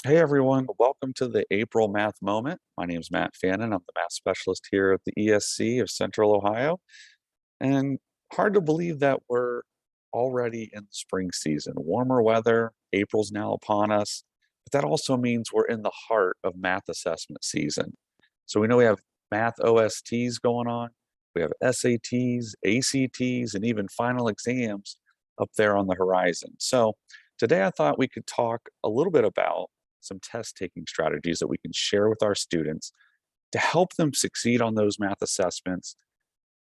Hey everyone, welcome to the April Math Moment. My name is Matt Fannin. I'm the math specialist here at the ESC of Central Ohio. And hard to believe that we're already in the spring season. Warmer weather, April's now upon us, but that also means we're in the heart of math assessment season. So we know we have math OSTs going on, we have SATs, ACTs, and even final exams up there on the horizon. So today I thought we could talk a little bit about some test taking strategies that we can share with our students to help them succeed on those math assessments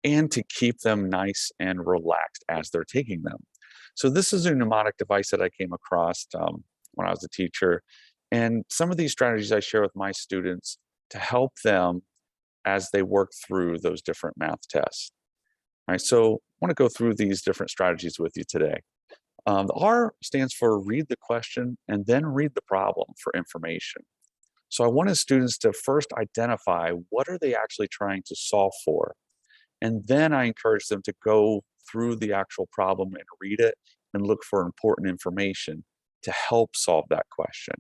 and to keep them nice and relaxed as they're taking them. So this is a mnemonic device that I came across when I was a teacher. And some of these strategies I share with my students to help them as they work through those different math tests. All right, so I want to go through these different strategies with you today. The R stands for read the question and then read the problem for information. So I wanted students to first identify what are they actually trying to solve for. And then I encourage them to go through the actual problem and read it and look for important information to help solve that question,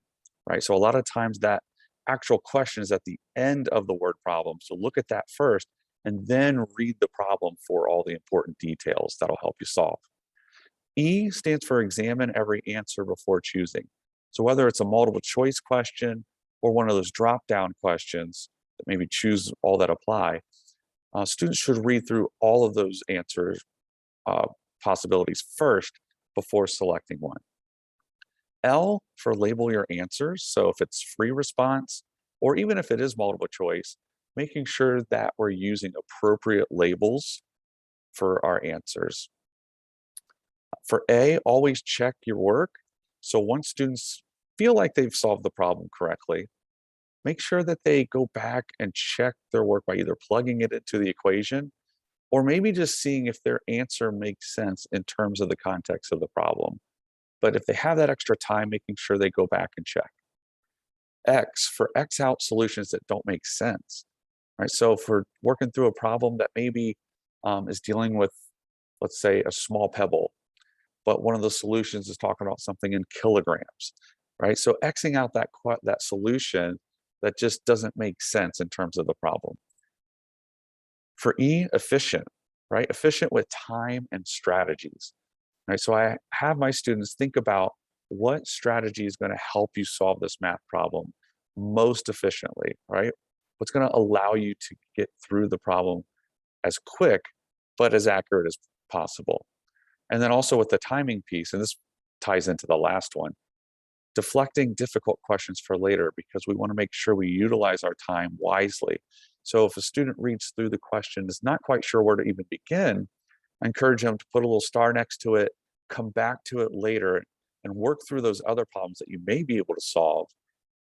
right? So a lot of times that actual question is at the end of the word problem. So look at that first and then read the problem for all the important details that'll help you solve. E stands for examine every answer before choosing. So whether it's a multiple choice question or one of those drop down questions that maybe choose all that apply, students should read through all of those answers uh, possibilities first before selecting one. L for label your answers. So if it's free response, or even if it is multiple choice, making sure that we're using appropriate labels for our answers. For A, always check your work. So once students feel like they've solved the problem correctly, make sure that they go back and check their work by either plugging it into the equation or maybe just seeing if their answer makes sense in terms of the context of the problem. But if they have that extra time, making sure they go back and check. X for X out solutions that don't make sense. Right. So if we're working through a problem that maybe is dealing with, let's say, a small pebble, but one of the solutions is talking about something in kilograms, right? So Xing out that solution that just doesn't make sense in terms of the problem. For E, efficient, right? Efficient with time and strategies, right? So I have my students think about what strategy is going to help you solve this math problem most efficiently, right? What's going to allow you to get through the problem as quick, but as accurate as possible. And then also with the timing piece, and this ties into the last one, deflecting difficult questions for later because we want to make sure we utilize our time wisely. So if a student reads through the question, is not quite sure where to even begin, I encourage them to put a little star next to it, come back to it later, and work through those other problems that you may be able to solve,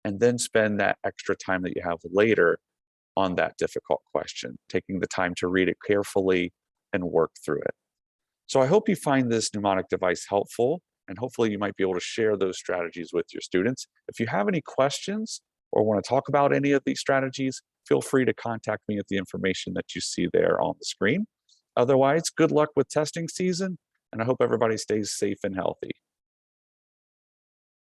and then spend that extra time that you have later on that difficult question, taking the time to read it carefully and work through it. So I hope you find this mnemonic device helpful, and hopefully you might be able to share those strategies with your students. If you have any questions or want to talk about any of these strategies, feel free to contact me at the information that you see there on the screen. Otherwise, good luck with testing season, and I hope everybody stays safe and healthy.